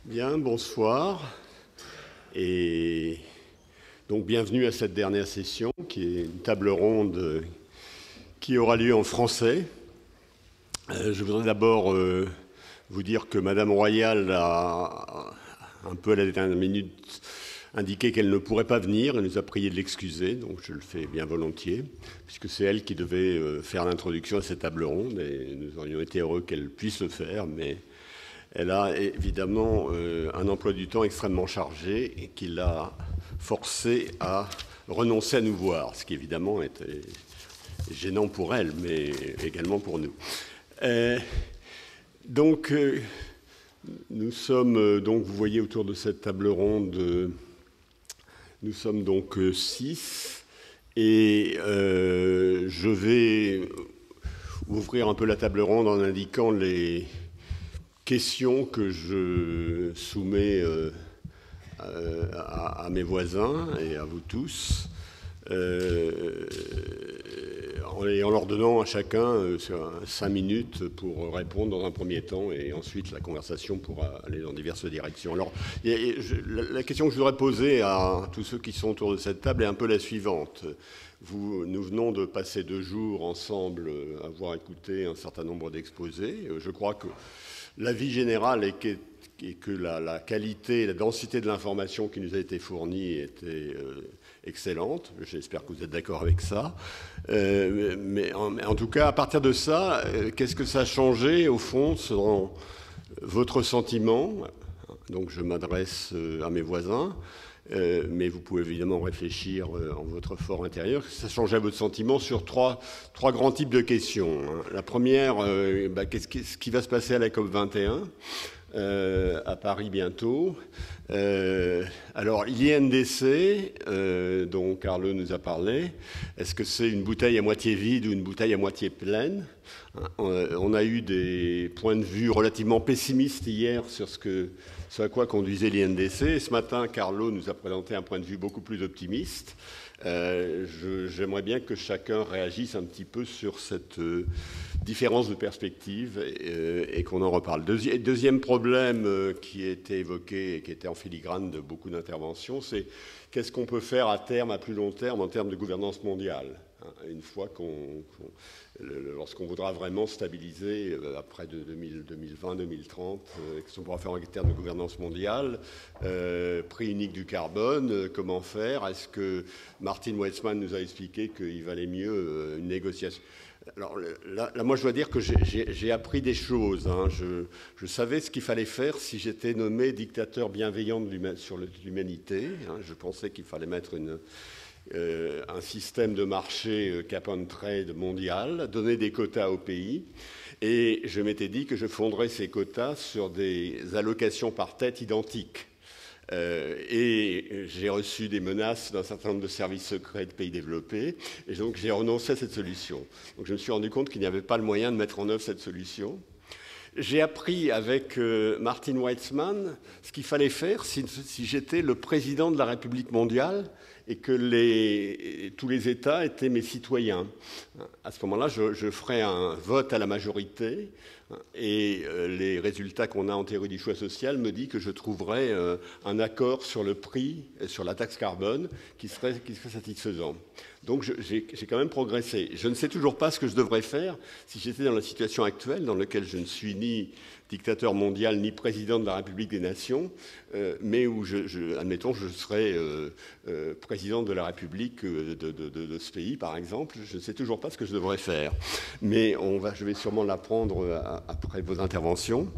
Bien, bonsoir. Et donc bienvenue à cette dernière session qui est une table ronde qui aura lieu en français. Je voudrais d'abord vous dire que Madame Royal a un peu à la dernière minute indiqué qu'elle ne pourrait pas venir. Elle nous a prié de l'excuser, donc je le fais bien volontiers, puisque c'est elle qui devait faire l'introduction à cette table ronde et nous aurions été heureux qu'elle puisse le faire, mais elle a évidemment un emploi du temps extrêmement chargé et qui l'a forcé à renoncer à nous voir, ce qui évidemment était gênant pour elle, mais également pour nous. Donc, nous sommes, donc, vous voyez autour de cette table ronde, nous sommes donc 6, et je vais ouvrir un peu la table ronde en indiquant les questions que je soumets à mes voisins et à vous tous, en leur donnant à chacun 5 minutes pour répondre dans un premier temps, et ensuite la conversation pourra aller dans diverses directions. Alors, la question que je voudrais poser à tous ceux qui sont autour de cette table est un peu la suivante. Nous venons de passer 2 jours ensemble à avoir écouté un certain nombre d'exposés. Je crois que l'avis général est que la qualité et la densité de l'information qui nous a été fournie était excellente. J'espère que vous êtes d'accord avec ça. Mais en tout cas, à partir de ça, qu'est-ce que ça a changé, au fond, selon votre sentiment? Donc je m'adresse à mes voisins, mais vous pouvez évidemment réfléchir en votre fort intérieur. Ça changeait votre sentiment sur trois grands types de questions. La première, qu'est-ce qui va se passer à la COP21 à Paris bientôt. Alors, l'INDC, dont Carlo nous a parlé, est-ce que c'est une bouteille à moitié vide ou une bouteille à moitié pleine? On a eu des points de vue relativement pessimistes hier sur ce à quoi conduisait l'INDC. Et ce matin, Carlo nous a présenté un point de vue beaucoup plus optimiste. J'aimerais bien que chacun réagisse un petit peu sur cette différence de perspective et qu'on en reparle. Deuxième problème qui a été évoqué et qui était en filigrane de beaucoup d'interventions, c'est qu'est-ce qu'on peut faire à terme, à plus long terme, en termes de gouvernance mondiale, une fois lorsqu'on voudra vraiment stabiliser après 2020-2030, qu'est-ce qu'on pourra faire en termes de gouvernance mondiale, prix unique du carbone, comment faire? Est-ce que Martin Weitzman nous a expliqué qu'il valait mieux une négociation? Alors là, moi, je dois dire que j'ai appris des choses. Je savais ce qu'il fallait faire si j'étais nommé dictateur bienveillant sur l'humanité. Je pensais qu'il fallait mettre un système de marché cap and trade mondial, donner des quotas aux pays. Et je m'étais dit que je fonderais ces quotas sur des allocations par tête identiques. Et j'ai reçu des menaces d'un certain nombre de services secrets de pays développés, et donc j'ai renoncé à cette solution. Donc je me suis rendu compte qu'il n'y avait pas le moyen de mettre en œuvre cette solution. J'ai appris avec Martin Weitzman ce qu'il fallait faire si j'étais le président de la République mondiale et que tous les États étaient mes citoyens. À ce moment-là, je ferai un vote à la majorité, et les résultats qu'on a en théorie du choix social me disent que je trouverai un accord sur le prix, sur la taxe carbone, qui serait satisfaisant. Donc j'ai quand même progressé. Je ne sais toujours pas ce que je devrais faire si j'étais dans la situation actuelle, dans laquelle je ne suis ni dictateur mondial ni président de la République des Nations, mais où, admettons, je serais président de la République de ce pays, par exemple. Je ne sais toujours pas ce que je devrais faire. Mais je vais sûrement l'apprendre après vos interventions.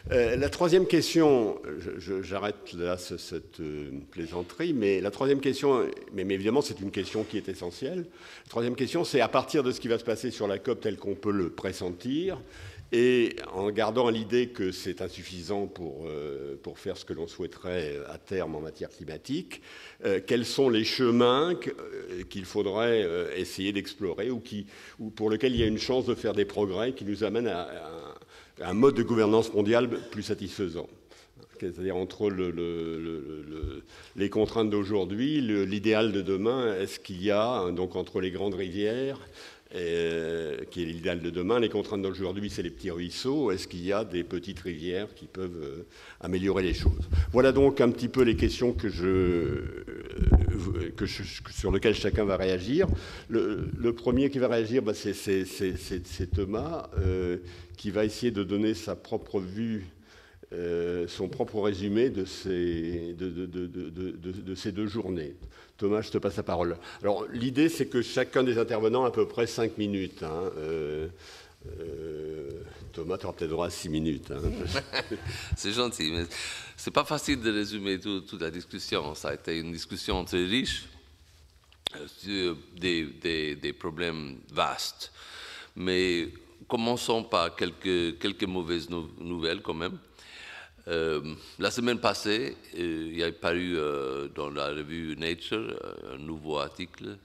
La troisième question, j'arrête là cette plaisanterie, mais la troisième question, mais évidemment c'est une question qui est essentielle. La troisième question, c'est à partir de ce qui va se passer sur la COP tel qu'on peut le pressentir, et en gardant à l'idée que c'est insuffisant pour faire ce que l'on souhaiterait à terme en matière climatique, quels sont les chemins qu'il faudrait essayer d'explorer ou pour lesquels il y a une chance de faire des progrès qui nous amènent à un mode de gouvernance mondiale plus satisfaisant. C'est-à-dire entre les contraintes d'aujourd'hui, l'idéal de demain, est-ce qu'il y a, donc entre les grandes rivières, qui est l'idéal de demain. Les contraintes d'aujourd'hui, c'est les petits ruisseaux. Est-ce qu'il y a des petites rivières qui peuvent améliorer les choses? Voilà donc un petit peu les questions sur lesquelles chacun va réagir. Le premier qui va réagir, c'est Thomas, qui va essayer de donner sa propre vue, son propre résumé de ces 2 journées. Thomas, je te passe la parole. Alors, l'idée, c'est que chacun des intervenants a à peu près 5 minutes. Hein. Thomas, tu auras peut-être droit à 6 minutes. Hein. C'est gentil, mais c'est pas facile de résumer toute la discussion. Ça a été une discussion très riche sur des problèmes vastes. Mais commençons par quelques mauvaises nouvelles quand même. La semaine passée, il y a paru dans la revue Nature un nouveau article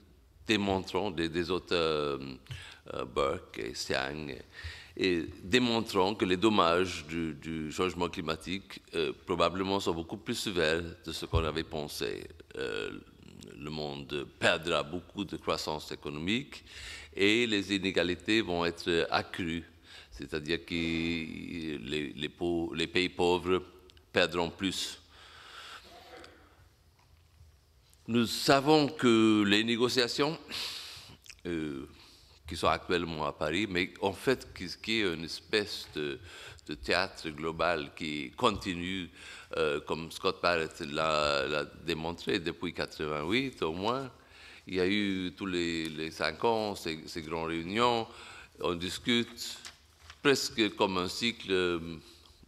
démontrant des auteurs Burke et Xiang, et démontrant que les dommages du changement climatique probablement sont beaucoup plus sévères de ce qu'on avait pensé. Le monde perdra beaucoup de croissance économique et les inégalités vont être accrues. C'est-à-dire que les pays pauvres perdront plus. Nous savons que les négociations qui sont actuellement à Paris, mais en fait qui est une espèce de théâtre global qui continue, comme Scott Barrett l'a démontré depuis 1988 au moins. Il y a eu tous les 5 ans ces grandes réunions, on discute presque comme un cycle.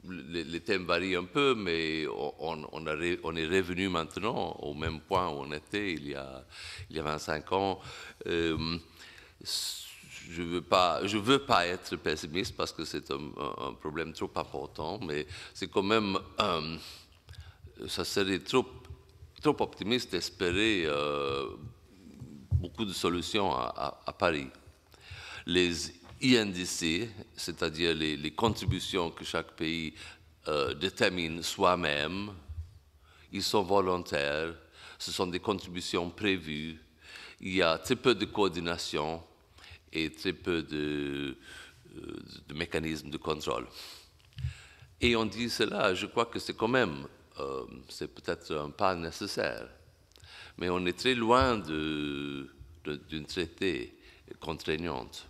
Les thèmes varient un peu, mais on est revenu maintenant au même point où on était il y a 25 ans. Je veux pas être pessimiste parce que c'est un problème trop important, mais c'est quand même ça serait trop optimiste d'espérer beaucoup de solutions à Paris. Les INDC, c'est-à-dire les contributions que chaque pays détermine soi-même, ils sont volontaires, ce sont des contributions prévues, il y a très peu de coordination et très peu de mécanismes de contrôle. Et on dit cela, je crois que c'est quand même, c'est peut-être un pas nécessaire, mais on est très loin d'une traité contraignante.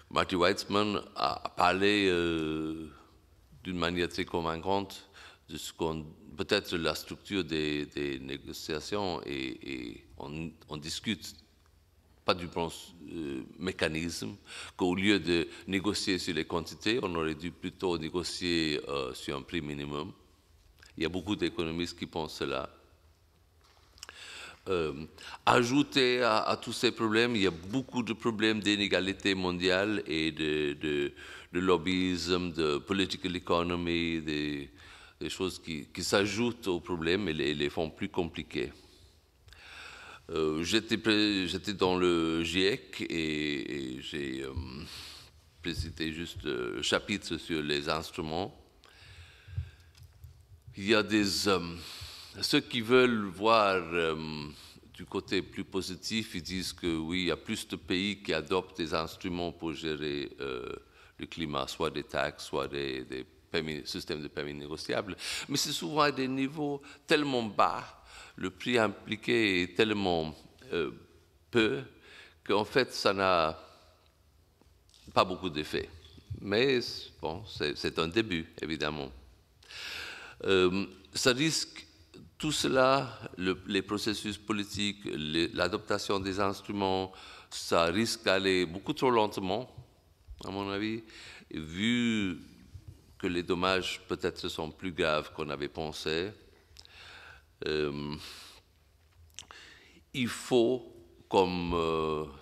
Marty Weitzman a parlé d'une manière très convaincante de ce qu'on peut-être la structure des négociations et on discute pas du bon mécanisme, qu'au lieu de négocier sur les quantités, on aurait dû plutôt négocier sur un prix minimum. Il y a beaucoup d'économistes qui pensent cela. Ajouter à tous ces problèmes, il y a beaucoup de problèmes d'inégalité mondiale et de lobbyisme, de political economy, des choses qui s'ajoutent aux problèmes et les font plus compliqués. J'étais dans le GIEC et j'ai présidé juste le chapitre sur les instruments. Il y a ceux qui veulent voir du côté plus positif, ils disent que oui, il y a plus de pays qui adoptent des instruments pour gérer le climat, soit des taxes, soit des systèmes de permis négociables. Mais c'est souvent à des niveaux tellement bas, le prix impliqué est tellement peu, qu'en fait, ça n'a pas beaucoup d'effet. Mais bon, c'est un début, évidemment. Ça risque, tout cela, les processus politiques, l'adoption des instruments, ça risque d'aller beaucoup trop lentement, à mon avis, vu que les dommages peut-être sont plus graves qu'on avait pensé. Il faut, comme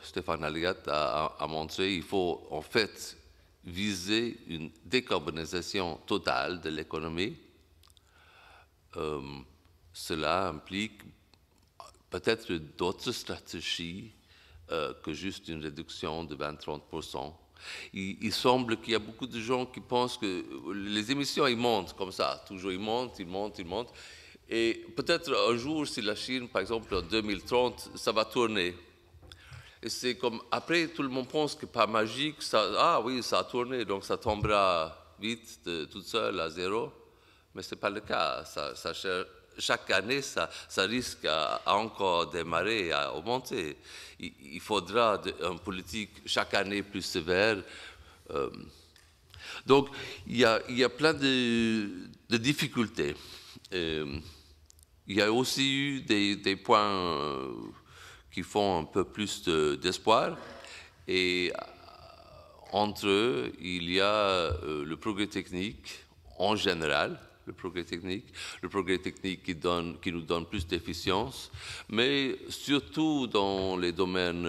Stéphane Alliat a montré, il faut en fait viser une décarbonisation totale de l'économie. Cela implique peut-être d'autres stratégies que juste une réduction de 20-30%. Il semble qu'il y a beaucoup de gens qui pensent que les émissions, ils montent comme ça, toujours ils montent. Et peut-être un jour, si la Chine, par exemple, en 2030, ça va tourner. Et c'est comme, après, tout le monde pense que par magique, ah oui, ça a tourné, donc ça tombera vite, toute seule, à zéro. Mais ce n'est pas le cas. Chaque année, ça risque à encore démarrer, à augmenter. Il faudra une politique chaque année plus sévère. Donc, il y a plein de difficultés. Il y a aussi eu des points qui font un peu plus d'espoir. Et entre eux, il y a le progrès technique en général, le progrès technique qui nous donne plus d'efficience, mais surtout dans les domaines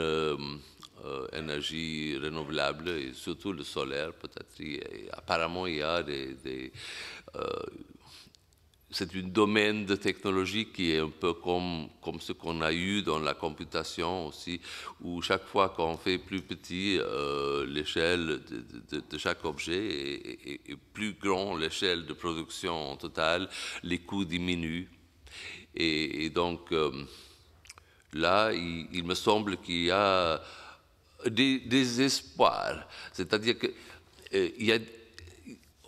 énergie renouvelable, et surtout le solaire, peut-être. Apparemment, il y a c'est un domaine de technologie qui est un peu comme ce qu'on a eu dans la computation aussi, où chaque fois qu'on fait plus petit l'échelle de chaque objet et plus grand l'échelle de production totale, les coûts diminuent. Et donc, là, il me semble qu'il y a des espoirs. C'est-à-dire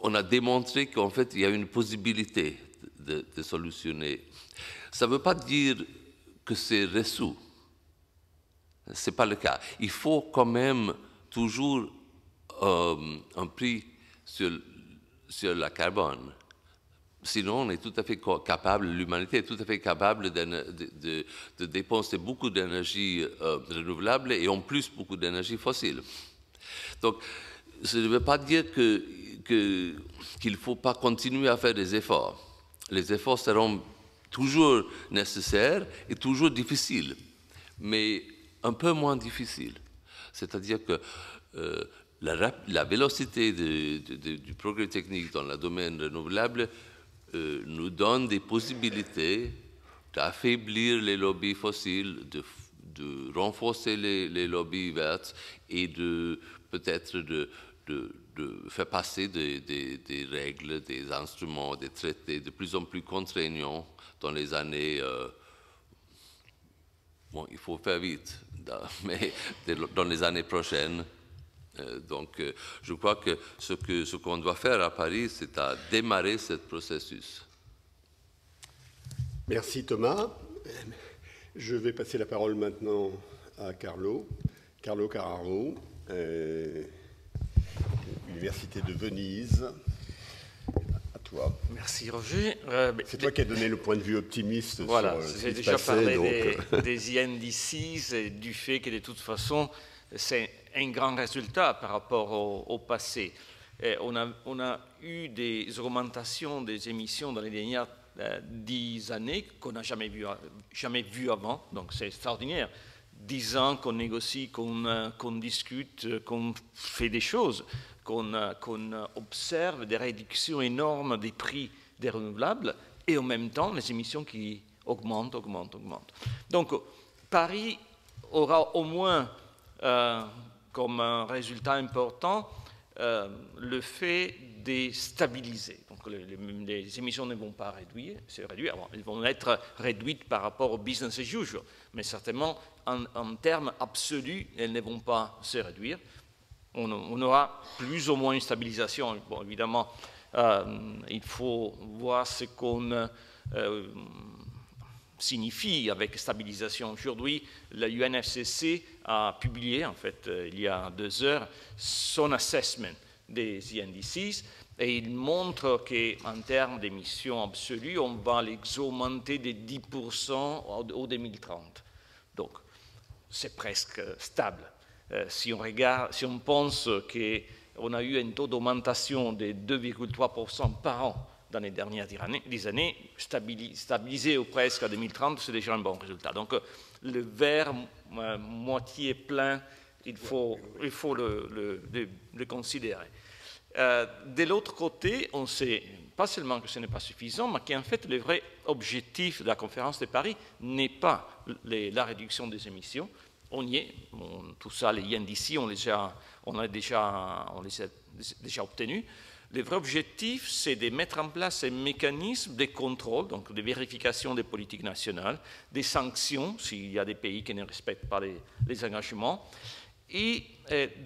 qu'on a démontré qu'en fait, il y a une possibilité de solutionner. Ça ne veut pas dire que c'est reçu. Ce n'est pas le cas. Il faut quand même toujours un prix sur la carbone. Sinon, on est tout à fait capable, l'humanité est tout à fait capable de dépenser beaucoup d'énergie renouvelable et en plus beaucoup d'énergie fossile. Donc, ça ne veut pas dire qu'il ne faut pas continuer à faire des efforts. Les efforts seront toujours nécessaires et toujours difficiles, mais un peu moins difficiles. C'est-à-dire que la vélocité du progrès technique dans le domaine renouvelable nous donne des possibilités d'affaiblir les lobbies fossiles, de renforcer les lobbies verts et peut-être de faire passer des règles, des instruments, des traités de plus en plus contraignants dans les années... bon, il faut faire vite, mais dans les années prochaines. Donc, je crois que ce qu'on doit faire à Paris, c'est à démarrer ce processus. Merci Thomas. Je vais passer la parole maintenant à Carlo Carraro, Université de Venise. À toi. Merci Roger. C'est toi qui as donné le point de vue optimiste voilà, sur ce qui j'ai se déjà passait, parlé des INDCs et du fait que de toute façon, c'est un grand résultat par rapport au passé. Et on a eu des augmentations des émissions dans les dernières 10 années qu'on n'a jamais vu avant, donc c'est extraordinaire. 10 ans qu'on négocie, qu'on discute, qu'on fait des choses, qu'on observe des réductions énormes des prix des renouvelables et en même temps les émissions qui augmentent. Donc Paris aura au moins comme un résultat important le fait de stabiliser. Donc les émissions ne vont pas se réduire. Bon, elles vont être réduites par rapport au business as usual, mais certainement en termes absolus, elles ne vont pas se réduire. On aura plus ou moins une stabilisation. Bon, évidemment, il faut voir ce qu'on signifie avec stabilisation. Aujourd'hui, la UNFCCC a publié, en fait, il y a 2 heures, son assessment des INDCs et il montre qu'en termes d'émissions absolues, on va les augmenter de 10% au 2030. Donc, c'est presque stable. Si on pense qu'on a eu un taux d'augmentation de 2,3% par an dans les dernières 10 années, stabilisé ou presque à 2030, c'est déjà un bon résultat. Donc, le verre moitié plein, il faut le considérer. De l'autre côté, on sait pas seulement que ce n'est pas suffisant, mais qu'en fait, le vrai objectif de la conférence de Paris n'est pas la réduction des émissions. On y est, tout ça, les INDC, on les a déjà obtenus. Le vrai objectif, c'est de mettre en place un mécanisme de contrôle, donc de vérification des politiques nationales, des sanctions s'il y a des pays qui ne respectent pas les engagements, et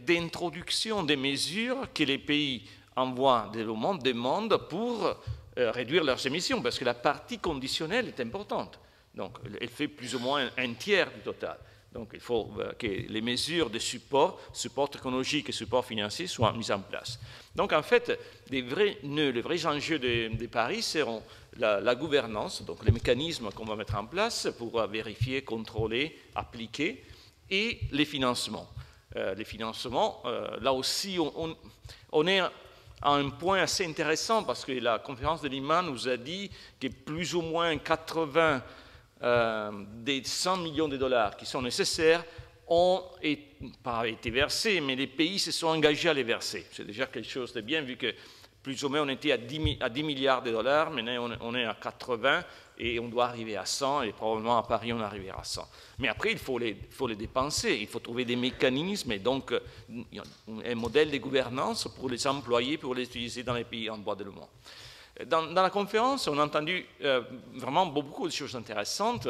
d'introduction des mesures que les pays en voie de développement demandent pour réduire leurs émissions, parce que la partie conditionnelle est importante. Donc, elle fait plus ou moins un tiers du total. Donc, il faut que les mesures de support technologique et support financier soient mises en place. Donc, en fait, les vrais enjeux de Paris seront la gouvernance, donc les mécanismes qu'on va mettre en place pour vérifier, contrôler, appliquer, et les financements. Les financements, là aussi, on est à un point assez intéressant parce que la conférence de Lima nous a dit que plus ou moins 80 des 100 millions de dollars qui sont nécessaires ont pas été versés, mais les pays se sont engagés à les verser. C'est déjà quelque chose de bien, vu que plus ou moins on était à 10 milliards de dollars, maintenant on est à 80 et on doit arriver à 100, et probablement à Paris on arrivera à 100. Mais après, il faut les dépenser, il faut trouver des mécanismes, et donc un modèle de gouvernance pour les employer, pour les utiliser dans les pays en voie de développement. Dans la conférence, on a entendu vraiment beaucoup de choses intéressantes.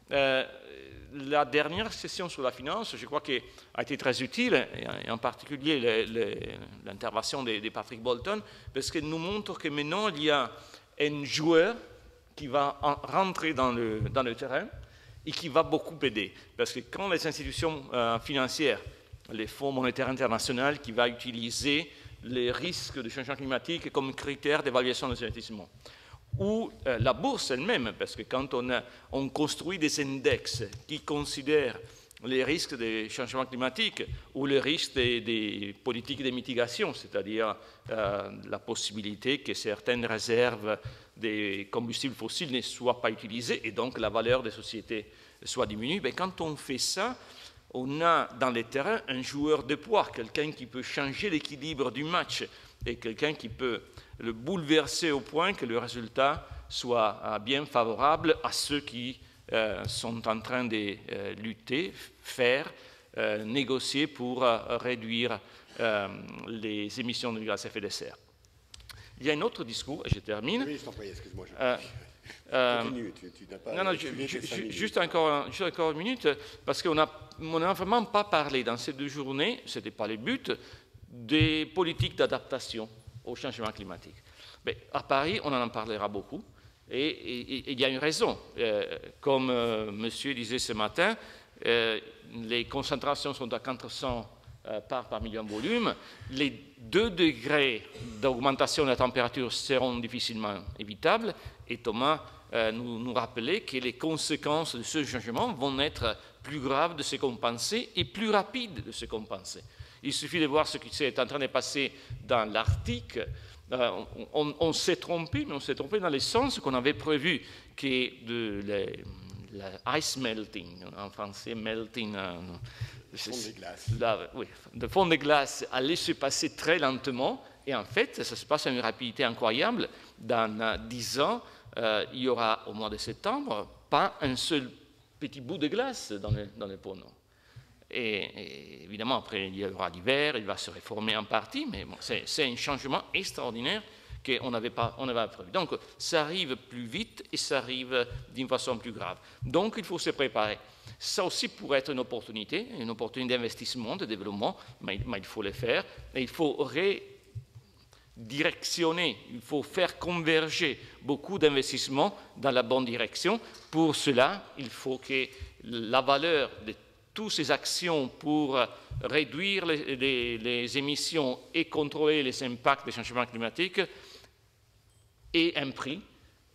La dernière session sur la finance, je crois qu'elle a été très utile, et en particulier l'intervention de Patrick Bolton, parce qu'elle nous montre que maintenant, il y a un joueur qui va rentrer dans le terrain et qui va beaucoup aider. Parce que quand les institutions financières, les Fonds monétaires internationaux, qui vont utiliser les risques de changement climatique comme critère d'évaluation des investissements, ou la bourse elle-même, parce que quand on construit des index qui considèrent les risques des changements climatiques ou les risques des politiques de mitigation, c'est-à-dire la possibilité que certaines réserves des combustibles fossiles ne soient pas utilisées et donc la valeur des sociétés soit diminuée, mais quand on fait ça, on a dans les terrains un joueur de poids, quelqu'un qui peut changer l'équilibre du match et quelqu'un qui peut le bouleverser au point que le résultat soit bien favorable à ceux qui sont en train de lutter, faire, négocier pour réduire les émissions de gaz à effet de serre. Il y a un autre discours, et je termine. Oui, je t'en prie, excuse-moi. Continue, tu n'as pas... Non, juste encore une minute, parce qu'on n'a vraiment pas parlé dans ces 2 journées, ce n'était pas le but, des politiques d'adaptation au changement climatique. Mais à Paris, on en parlera beaucoup, et il y a une raison. Comme monsieur disait ce matin, les concentrations sont à 400 parts par million de volume. Les 2 degrés d'augmentation de la température seront difficilement évitables, et Thomas nous rappelait que les conséquences de ce changement vont être plus graves de ce qu'on pensait et plus rapides de ce qu'on pensait. Il suffit de voir ce qui est en train de passer dans l'Arctique. On s'est trompé, mais on s'est trompé dans le sens qu'on avait prévu que l'ice melting, en français melting, le fond de glace allait se passer très lentement, et en fait, ça se passe à une rapidité incroyable. Dans 10 ans, il y aura au mois de septembre pas un seul petit bout de glace dans le pôle Nord. Et évidemment, après, il y aura l'hiver, il va se réformer en partie, mais bon, c'est un changement extraordinaire qu'on n'avait pas prévu. Donc, ça arrive plus vite et ça arrive d'une façon plus grave. Donc, il faut se préparer. Ça aussi pourrait être une opportunité d'investissement, de développement, mais il faut le faire. Et il faut redirectionner, il faut faire converger beaucoup d'investissements dans la bonne direction. Pour cela, il faut que la valeur de toutes ces actions pour réduire les émissions et contrôler les impacts des changements climatiques aient un prix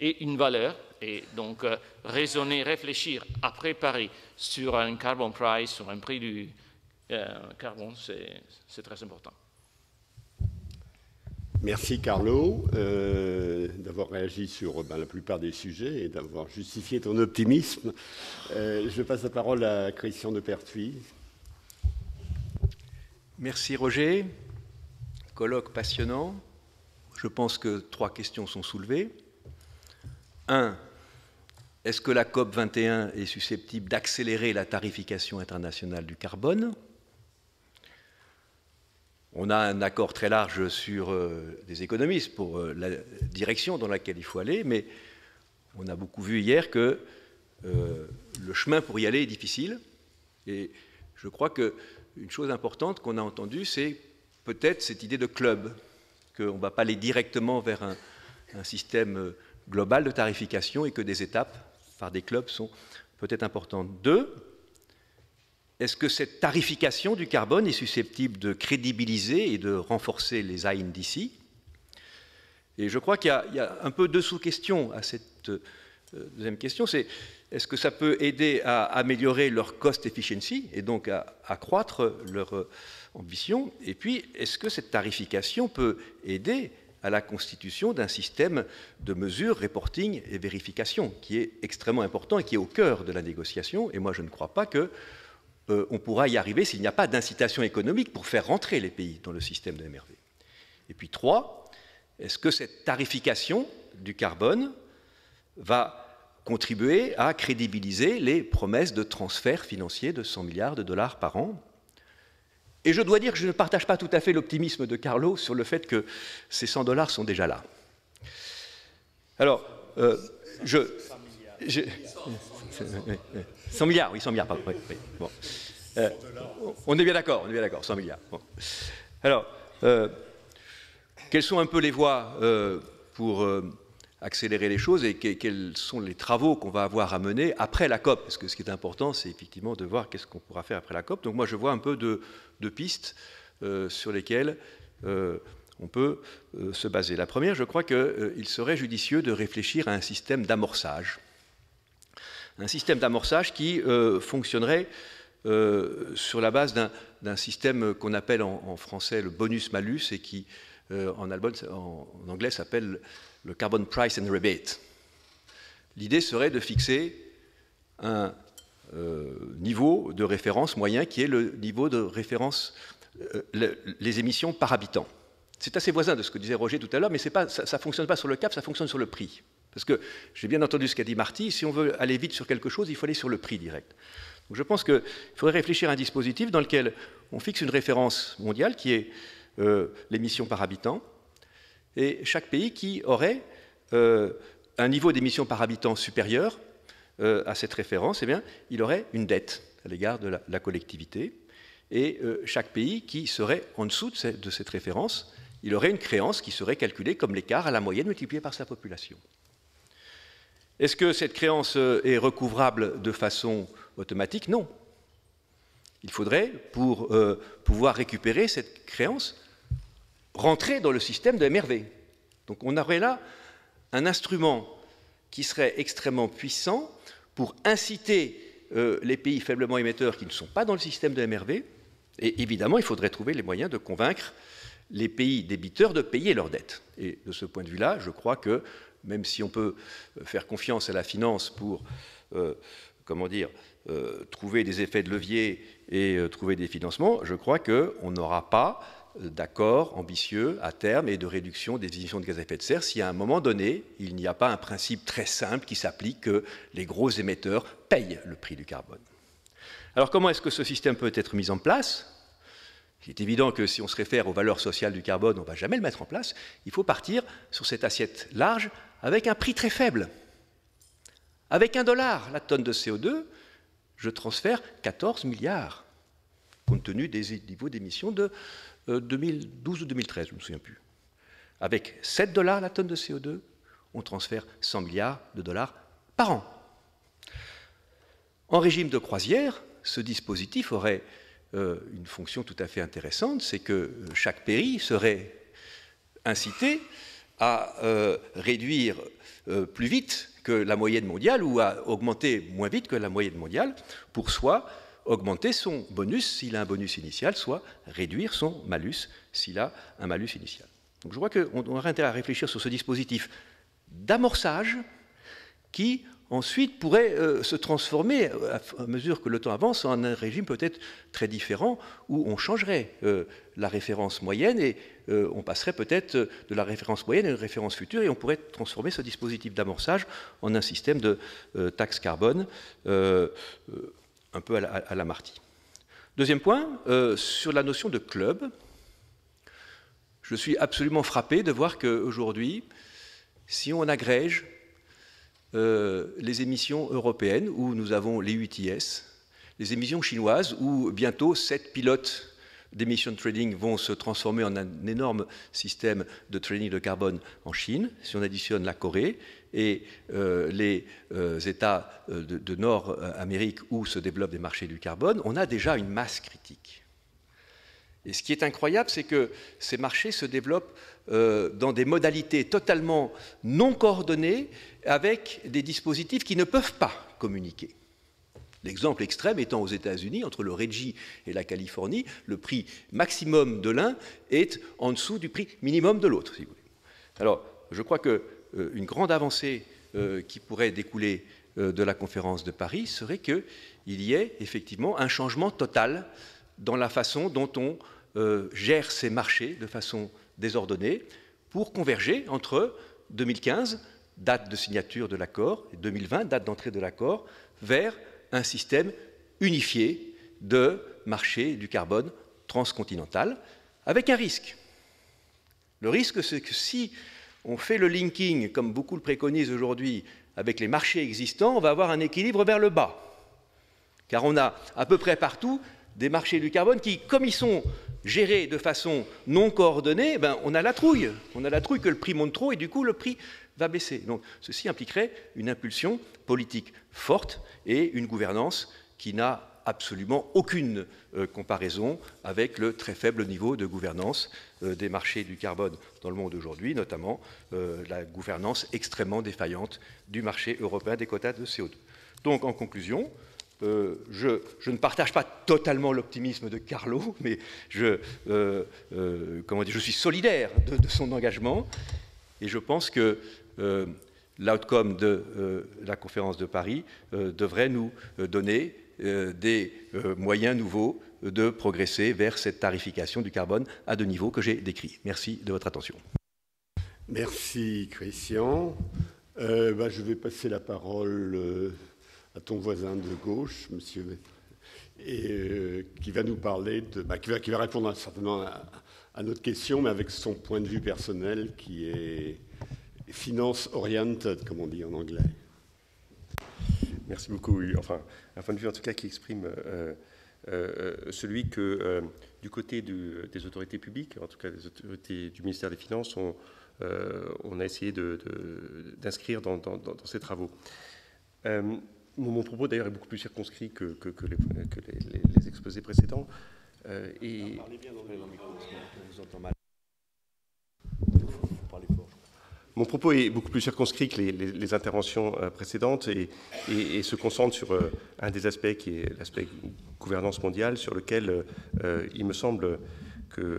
et une valeur. Et donc, raisonner, réfléchir après Paris sur un carbon price, sur un prix du carbone, c'est très important. Merci Carlo d'avoir réagi sur la plupart des sujets et d'avoir justifié ton optimisme. Je passe la parole à Christian de Pertuis. Merci Roger. Colloque passionnant. Je pense que 3 questions sont soulevées. 1. Est-ce que la COP 21 est susceptible d'accélérer la tarification internationale du carbone? On a un accord très large sur des économistes pour la direction dans laquelle il faut aller, mais on a beaucoup vu hier que le chemin pour y aller est difficile. Et je crois qu'une chose importante qu'on a entendue, c'est peut-être cette idée de club, qu'on ne va pas aller directement vers un système global de tarification et que des étapes par des clubs sont peut-être importantes. 2, est-ce que cette tarification du carbone est susceptible de crédibiliser et de renforcer les INDC? Et je crois qu'il y a un peu deux sous-questions à cette deuxième question, c'est est-ce que ça peut aider à améliorer leur cost efficiency et donc à accroître leur ambition? Et puis, est-ce que cette tarification peut aider à la constitution d'un système de mesures, reporting et vérification qui est extrêmement important et qui est au cœur de la négociation? Et moi, je ne crois pas qu'on pourra y arriver s'il n'y a pas d'incitation économique pour faire rentrer les pays dans le système de MRV. Et puis 3, est-ce que cette tarification du carbone va contribuer à crédibiliser les promesses de transfert financier de 100 milliards de dollars par an? Et je dois dire que je ne partage pas tout à fait l'optimisme de Carlo sur le fait que ces 100 dollars sont déjà là. Alors, 100 milliards, oui, 100 milliards, pardon. Oui, oui, bon. On est bien d'accord, 100 milliards. Bon. Alors, quelles sont un peu les voies pour accélérer les choses et quels sont les travaux qu'on va avoir à mener après la COP? Parce que ce qui est important, c'est effectivement de voir qu'est-ce qu'on pourra faire après la COP. Donc moi, je vois un peu de pistes sur lesquelles on peut se baser. La première, je crois qu'il serait judicieux de réfléchir à un système d'amorçage. Un système d'amorçage qui fonctionnerait sur la base d'un système qu'on appelle en français le bonus-malus et qui, en anglais, s'appelle le Carbon Price and Rebate. L'idée serait de fixer un niveau de référence moyen qui est le niveau de référence, les émissions par habitant. C'est assez voisin de ce que disait Roger tout à l'heure, mais ça ne fonctionne pas sur le cap, ça fonctionne sur le prix. Parce que j'ai bien entendu ce qu'a dit Marty, si on veut aller vite sur quelque chose, il faut aller sur le prix direct. Donc je pense qu'il faudrait réfléchir à un dispositif dans lequel on fixe une référence mondiale qui est l'émission par habitant, et chaque pays qui aurait un niveau d'émission par habitant supérieur à cette référence, eh bien, il aurait une dette à l'égard de la collectivité, et chaque pays qui serait en dessous de cette référence, il aurait une créance qui serait calculée comme l'écart à la moyenne multiplié par sa population. Est-ce que cette créance est recouvrable de façon automatique? Non. Il faudrait, pour pouvoir récupérer cette créance, rentrer dans le système de MRV. Donc on aurait là un instrument qui serait extrêmement puissant pour inciter les pays faiblement émetteurs qui ne sont pas dans le système de MRV, et évidemment il faudrait trouver les moyens de convaincre les pays débiteurs de payer leurs dettes. Et de ce point de vue-là, je crois que même si on peut faire confiance à la finance pour trouver des effets de levier et trouver des financements, je crois qu'on n'aura pas d'accord ambitieux à terme et de réduction des émissions de gaz à effet de serre si à un moment donné, il n'y a pas un principe très simple qui s'applique que les gros émetteurs payent le prix du carbone. Alors comment est-ce que ce système peut être mis en place? Il est évident que si on se réfère aux valeurs sociales du carbone, on ne va jamais le mettre en place. Il faut partir sur cette assiette large avec un prix très faible. Avec $1 la tonne de CO2, je transfère 14 milliards, compte tenu des niveaux d'émissions de 2012 ou 2013, je ne me souviens plus. Avec $7 la tonne de CO2, on transfère 100 milliards de dollars par an. En régime de croisière, ce dispositif aurait une fonction tout à fait intéressante, c'est que chaque pays serait incité à réduire plus vite que la moyenne mondiale ou à augmenter moins vite que la moyenne mondiale pour soit augmenter son bonus s'il a un bonus initial, soit réduire son malus s'il a un malus initial. Donc je crois qu'on aurait intérêt à réfléchir sur ce dispositif d'amorçage qui ensuite pourrait se transformer à mesure que le temps avance en un régime peut-être très différent où on changerait la référence moyenne et on passerait peut-être de la référence moyenne à une référence future et on pourrait transformer ce dispositif d'amorçage en un système de taxe carbone un peu à la Marty. Deuxième point, sur la notion de club, je suis absolument frappé de voir qu'aujourd'hui, si on agrège les émissions européennes, où nous avons les UTS, les émissions chinoises, où bientôt 7 pilotes d'émission trading vont se transformer en un énorme système de trading de carbone en Chine, si on additionne la Corée et les États de Nord-Amérique où se développent des marchés du carbone, on a déjà une masse critique. Et ce qui est incroyable, c'est que ces marchés se développent dans des modalités totalement non coordonnées avec des dispositifs qui ne peuvent pas communiquer. L'exemple extrême étant aux États-Unis, entre le RGGI et la Californie, le prix maximum de l'un est en dessous du prix minimum de l'autre, si vous voulez. Alors, je crois qu'une grande avancée qui pourrait découler de la conférence de Paris serait qu'il y ait effectivement un changement total dans la façon dont on gère ces marchés de façon désordonnée pour converger entre 2015, date de signature de l'accord, et 2020, date d'entrée de l'accord, vers un système unifié de marché du carbone transcontinental, avec un risque. Le risque, c'est que si on fait le linking, comme beaucoup le préconisent aujourd'hui, avec les marchés existants, on va avoir un équilibre vers le bas. Car on a à peu près partout des marchés du carbone qui, comme ils sont gérés de façon non coordonnée, ben, on a la trouille. On a la trouille que le prix monte trop et du coup le prix va baisser. Donc ceci impliquerait une impulsion politique forte et une gouvernance qui n'a absolument aucune comparaison avec le très faible niveau de gouvernance des marchés du carbone dans le monde aujourd'hui, notamment la gouvernance extrêmement défaillante du marché européen des quotas de CO2. Donc en conclusion, je ne partage pas totalement l'optimisme de Carlo, mais je suis solidaire de son engagement et je pense que l'outcome de la conférence de Paris devrait nous donner des moyens nouveaux de progresser vers cette tarification du carbone à 2 niveaux que j'ai décrits. Merci de votre attention. Merci Christian. Je vais passer la parole à ton voisin de gauche, monsieur, et qui va nous parler qui va répondre certainement à notre question, mais avec son point de vue personnel qui est finance oriented, comme on dit en anglais. Merci beaucoup. Enfin, un point de vue en tout cas qui exprime celui que du côté des autorités publiques, en tout cas des autorités du ministère des Finances, on a essayé d'inscrire dans ces travaux. Mon propos d'ailleurs est beaucoup plus circonscrit que les exposés précédents. Parlez bien dans le micro, parce qu'on vous entend mal. Mon propos est beaucoup plus circonscrit que les interventions précédentes et se concentre sur un des aspects qui est l'aspect gouvernance mondiale, sur lequel il me semble que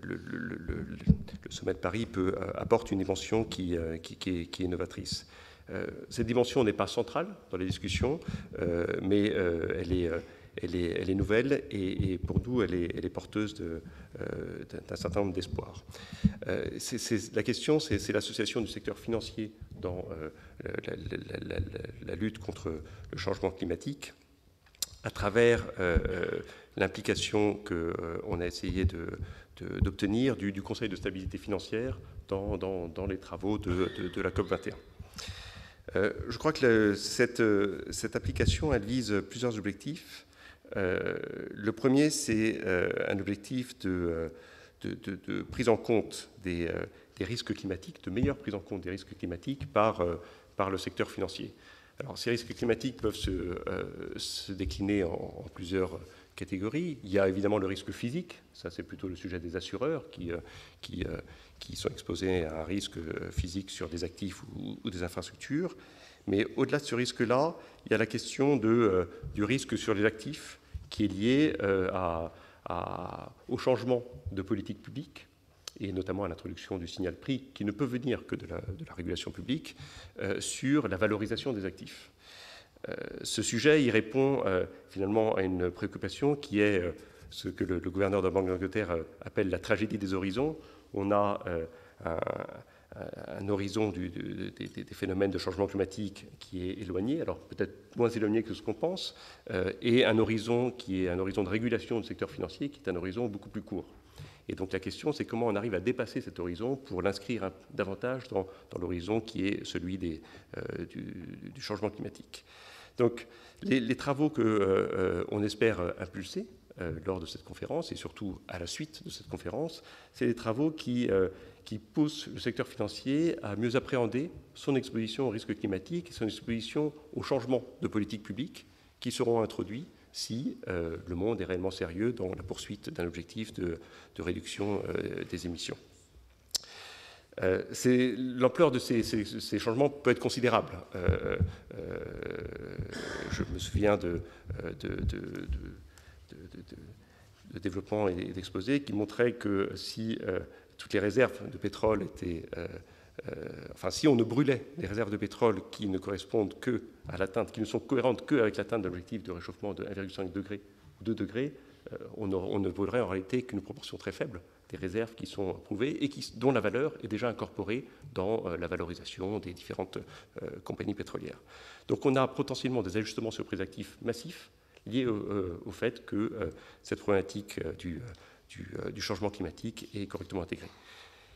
le sommet de Paris apporte une dimension qui est novatrice. Cette dimension n'est pas centrale dans les discussions, mais elle est nouvelle et pour nous, elle est porteuse d'un certain nombre d'espoirs. La question, c'est l'association du secteur financier dans la lutte contre le changement climatique à travers l'implication qu'on a essayé d'obtenir du Conseil de stabilité financière dans les travaux de la COP21. Je crois que cette application, elle vise plusieurs objectifs. Le premier, c'est un objectif de prise en compte des risques climatiques, de meilleure prise en compte des risques climatiques par le secteur financier. Alors, ces risques climatiques peuvent se décliner en plusieurs catégories. Il y a évidemment le risque physique, ça c'est plutôt le sujet des assureurs qui sont exposés à un risque physique sur des actifs ou des infrastructures. Mais au-delà de ce risque-là, il y a la question du risque sur les actifs qui est lié au changement de politique publique et notamment à l'introduction du signal prix qui ne peut venir que de la régulation publique sur la valorisation des actifs. Ce sujet, il répond finalement à une préoccupation qui est ce que le gouverneur de la Banque d'Angleterre appelle la tragédie des horizons. On a un horizon des phénomènes de changement climatique qui est éloigné, alors peut-être moins éloigné que ce qu'on pense, et un horizon qui est un horizon de régulation du secteur financier qui est un horizon beaucoup plus court. Et donc la question, c'est comment on arrive à dépasser cet horizon pour l'inscrire davantage dans l'horizon qui est celui du changement climatique. Donc les travaux qu'on espère impulser lors de cette conférence, et surtout à la suite de cette conférence, c'est des travaux qui poussent le secteur financier à mieux appréhender son exposition au risque climatique et son exposition aux changements de politique publique qui seront introduits si le monde est réellement sérieux dans la poursuite d'un objectif de réduction des émissions. L'ampleur de ces changements peut être considérable. Je me souviens de développement et d'exposés qui montraient que si toutes les réserves de pétrole étaient... si on ne brûlait les réserves de pétrole qui ne correspondent que à l'atteinte, qui ne sont cohérentes qu'avec l'atteinte de l'objectif de réchauffement de 1,5 degré ou 2 degrés, on ne brûlerait en réalité qu'une proportion très faible des réserves qui sont prouvées et dont la valeur est déjà incorporée dans la valorisation des différentes compagnies pétrolières. Donc on a potentiellement des ajustements sur prix actifs massifs liés au fait que cette problématique du changement climatique est correctement intégrée.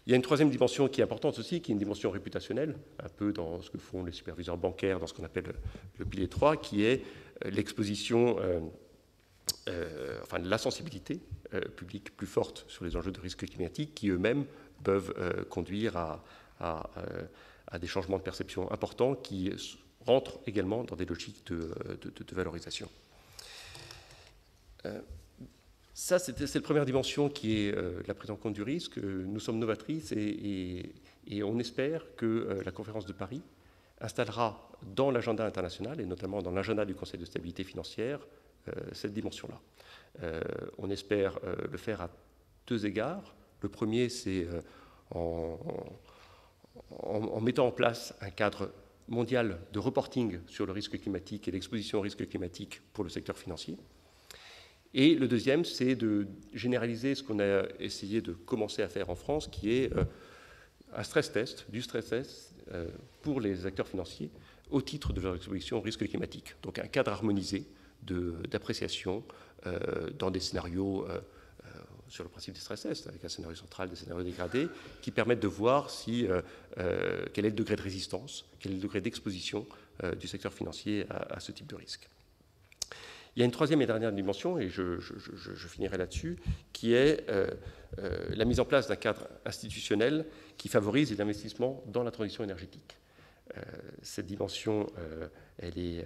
Il y a une troisième dimension qui est importante aussi, qui est une dimension réputationnelle, un peu dans ce que font les superviseurs bancaires, dans ce qu'on appelle le pilier 3, qui est l'exposition, la sensibilité publique plus forte sur les enjeux de risque climatique, qui eux-mêmes peuvent conduire à des changements de perception importants qui rentrent également dans des logiques de valorisation. Ça, c'est la première dimension qui est la prise en compte du risque. Nous sommes novatrices et on espère que la conférence de Paris installera dans l'agenda international, et notamment dans l'agenda du Conseil de stabilité financière, cette dimension-là. On espère le faire à deux égards. Le premier, c'est en mettant en place un cadre mondial de reporting sur le risque climatique et l'exposition au risque climatique pour le secteur financier. Et le deuxième, c'est de généraliser ce qu'on a essayé de commencer à faire en France, qui est un stress test, pour les acteurs financiers au titre de leur exposition au risque climatique. Donc un cadre harmonisé d'appréciation dans des scénarios sur le principe des stress tests, avec un scénario central, des scénarios dégradés, qui permettent de voir quel est le degré de résistance, quel est le degré d'exposition du secteur financier à ce type de risque. Il y a une troisième et dernière dimension, et je finirai là-dessus, qui est la mise en place d'un cadre institutionnel qui favorise les investissements dans la transition énergétique. Cette dimension, elle est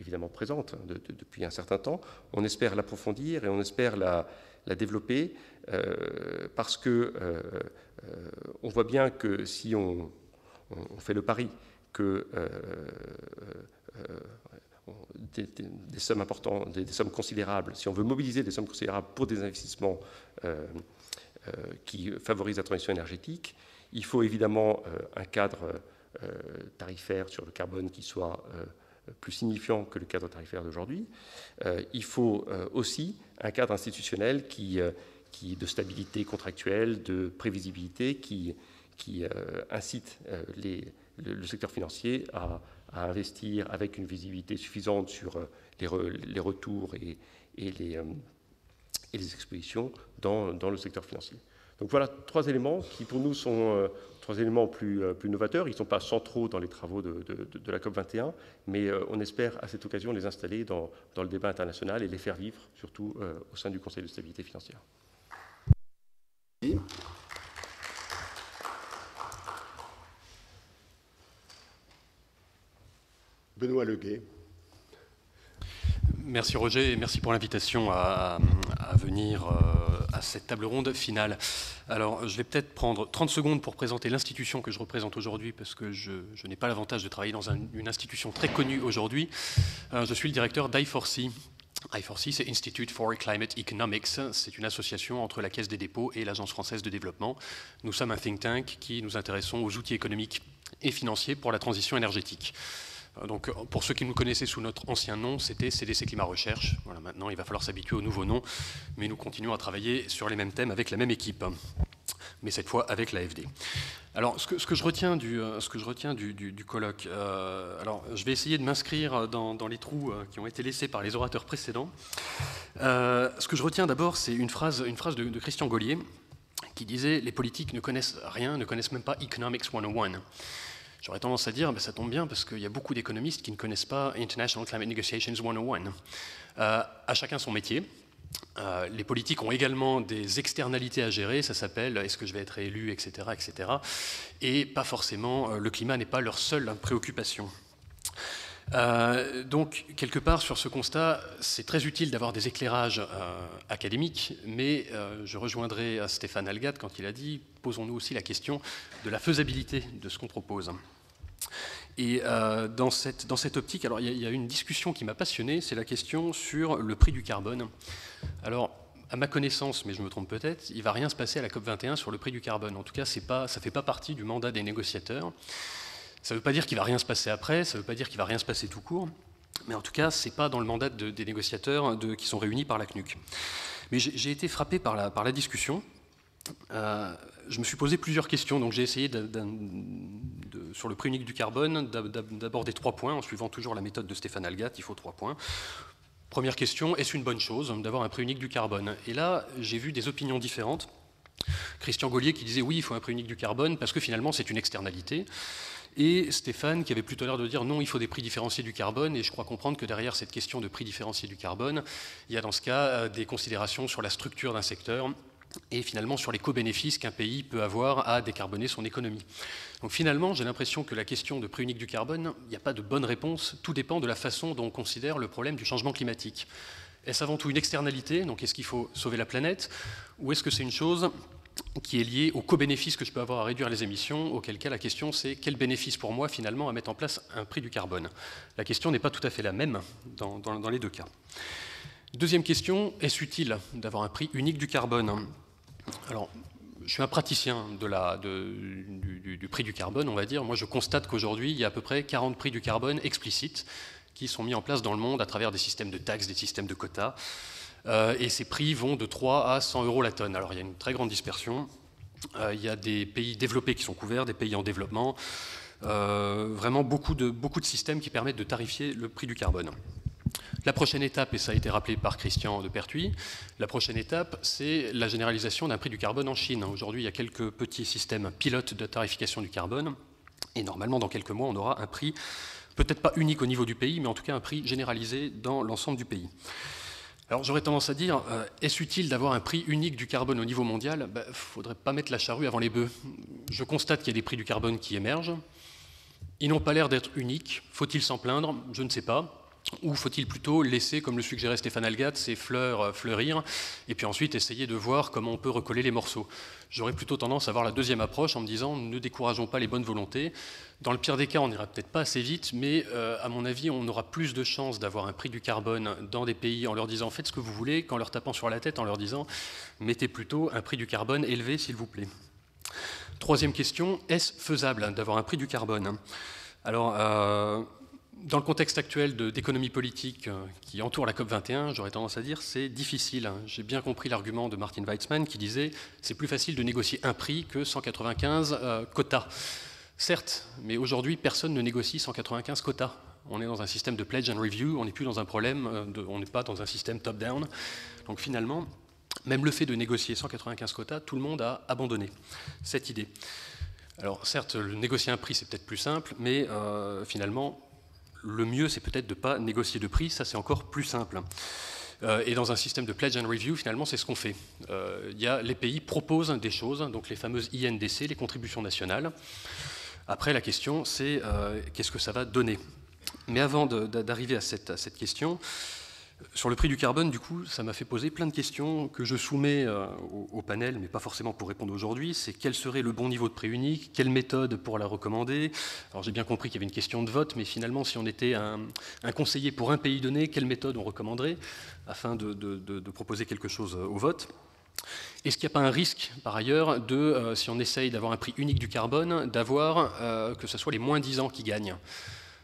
évidemment présente depuis un certain temps. On espère l'approfondir et on espère la développer parce que on voit bien que si on fait le pari que des sommes importantes, des sommes considérables, si on veut mobiliser des sommes considérables pour des investissements qui favorisent la transition énergétique, il faut évidemment un cadre tarifaire sur le carbone qui soit plus signifiant que le cadre tarifaire d'aujourd'hui. Il faut aussi un cadre institutionnel de stabilité contractuelle, de prévisibilité, qui incite le secteur financier à investir avec une visibilité suffisante sur les retours et les expositions dans le secteur financier. Donc voilà trois éléments qui pour nous sont trois éléments plus novateurs. Ils ne sont pas centraux dans les travaux de la COP21, mais on espère à cette occasion les installer dans le débat international et les faire vivre, surtout au sein du Conseil de stabilité financière. Benoît Leguet. Merci Roger et merci pour l'invitation à venir à cette table ronde finale. Alors je vais peut-être prendre 30 secondes pour présenter l'institution que je représente aujourd'hui parce que je n'ai pas l'avantage de travailler dans une institution très connue aujourd'hui. Je suis le directeur d'I4C. I4C, c'est Institute for Climate Economics. C'est une association entre la Caisse des dépôts et l'Agence française de développement. Nous sommes un think tank qui nous intéressons aux outils économiques et financiers pour la transition énergétique. Donc, pour ceux qui nous connaissaient sous notre ancien nom, c'était CDC Climat Recherche. Voilà, maintenant, il va falloir s'habituer au nouveau nom, mais nous continuons à travailler sur les mêmes thèmes avec la même équipe, mais cette fois avec l'AFD. Alors, ce que je retiens du colloque, alors, je vais essayer de m'inscrire dans les trous qui ont été laissés par les orateurs précédents. Ce que je retiens d'abord, c'est une phrase de Christian Gaulier qui disait « Les politiques ne connaissent rien, ne connaissent même pas Economics 101 ». J'aurais tendance à dire, ça tombe bien, parce qu'il y a beaucoup d'économistes qui ne connaissent pas International Climate Negotiations 101. À chacun son métier. Les politiques ont également des externalités à gérer, ça s'appelle « est-ce que je vais être élu, etc. etc. » Et pas forcément, le climat n'est pas leur seule préoccupation. Donc, quelque part, sur ce constat, c'est très utile d'avoir des éclairages académiques, mais je rejoindrai Stéphane Algade quand il a dit « posons-nous aussi la question de la faisabilité de ce qu'on propose ». Et dans cette optique, alors il y a une discussion qui m'a passionné, c'est la question sur le prix du carbone. Alors, à ma connaissance, mais je me trompe peut-être, il ne va rien se passer à la COP21 sur le prix du carbone. En tout cas, ça ne fait pas partie du mandat des négociateurs. Ça ne veut pas dire qu'il ne va rien se passer après, ça ne veut pas dire qu'il ne va rien se passer tout court, mais en tout cas, ce n'est pas dans le mandat des négociateurs qui sont réunis par la CNUC. Mais j'ai été frappé par la discussion. Je me suis posé plusieurs questions, donc j'ai essayé, sur le prix unique du carbone, d'aborder 3 points, en suivant toujours la méthode de Stéphane Algade, il faut 3 points. Première question, est-ce une bonne chose d'avoir un prix unique du carbone? Et là, j'ai vu des opinions différentes. Christian Gaulier qui disait oui, il faut un prix unique du carbone, parce que finalement, c'est une externalité. Et Stéphane qui avait plutôt l'air de dire non, il faut des prix différenciés du carbone, et je crois comprendre que derrière cette question de prix différencié du carbone, il y a dans ce cas des considérations sur la structure d'un secteur, et finalement sur les co-bénéfices qu'un pays peut avoir à décarboner son économie. Donc finalement, j'ai l'impression que la question de prix unique du carbone, il n'y a pas de bonne réponse, tout dépend de la façon dont on considère le problème du changement climatique. Est-ce avant tout une externalité, donc est-ce qu'il faut sauver la planète, ou est-ce que c'est une chose qui est liée au co-bénéfice que je peux avoir à réduire les émissions, auquel cas la question c'est quel bénéfice pour moi finalement à mettre en place un prix du carbone. La question n'est pas tout à fait la même dans les deux cas. Deuxième question, est-ce utile d'avoir un prix unique du carbone? Alors, je suis un praticien du prix du carbone, on va dire. Moi, je constate qu'aujourd'hui, il y a à peu près 40 prix du carbone explicites qui sont mis en place dans le monde à travers des systèmes de taxes, des systèmes de quotas. Et ces prix vont de 3 à 100 € la tonne. Alors, il y a une très grande dispersion. Il y a des pays développés qui sont couverts, des pays en développement. Vraiment beaucoup de systèmes qui permettent de tarifier le prix du carbone. La prochaine étape, et ça a été rappelé par Christian de Pertuis, la prochaine étape, c'est la généralisation d'un prix du carbone en Chine. Aujourd'hui, il y a quelques petits systèmes pilotes de tarification du carbone, et normalement, dans quelques mois, on aura un prix, peut-être pas unique au niveau du pays, mais en tout cas un prix généralisé dans l'ensemble du pays. Alors j'aurais tendance à dire, est-ce utile d'avoir un prix unique du carbone au niveau mondial? Il ne faudrait pas mettre la charrue avant les bœufs. Je constate qu'il y a des prix du carbone qui émergent. Ils n'ont pas l'air d'être uniques. Faut-il s'en plaindre? Je ne sais pas. Ou faut-il plutôt laisser, comme le suggérait Stéphane Algade, ces fleurs fleurir, et puis ensuite essayer de voir comment on peut recoller les morceaux? J'aurais plutôt tendance à avoir la deuxième approche en me disant, ne décourageons pas les bonnes volontés. Dans le pire des cas, on n'ira peut-être pas assez vite, mais à mon avis, on aura plus de chances d'avoir un prix du carbone dans des pays en leur disant, faites ce que vous voulez, qu'en leur tapant sur la tête, en leur disant, mettez plutôt un prix du carbone élevé, s'il vous plaît. Troisième question, est-ce faisable d'avoir un prix du carbone? Alors, dans le contexte actuel d'économie politique qui entoure la COP21, j'aurais tendance à dire c'est difficile. J'ai bien compris l'argument de Martin Weitzman qui disait c'est plus facile de négocier un prix que 195 quotas. Certes, mais aujourd'hui personne ne négocie 195 quotas. On est dans un système de pledge and review, on n'est plus dans un problème, on n'est pas dans un système top-down. Donc finalement, même le fait de négocier 195 quotas, tout le monde a abandonné cette idée. Alors certes, négocier un prix c'est peut-être plus simple, mais finalement, le mieux, c'est peut-être de ne pas négocier de prix, ça c'est encore plus simple. Et dans un système de pledge and review, finalement, c'est ce qu'on fait. Les pays proposent des choses, donc les fameuses INDC, les contributions nationales. Après, la question, c'est qu'est-ce que ça va donner? Mais avant d'arriver à cette question, sur le prix du carbone, du coup, ça m'a fait poser plein de questions que je soumets au panel, mais pas forcément pour répondre aujourd'hui. C'est quel serait le bon niveau de prix unique? Quelle méthode pour la recommander? Alors j'ai bien compris qu'il y avait une question de vote, mais finalement, si on était un conseiller pour un pays donné, quelle méthode on recommanderait afin de proposer quelque chose au vote? Est-ce qu'il n'y a pas un risque, par ailleurs, si on essaye d'avoir un prix unique du carbone, d'avoir que ce soit les moins 10 ans qui gagnent?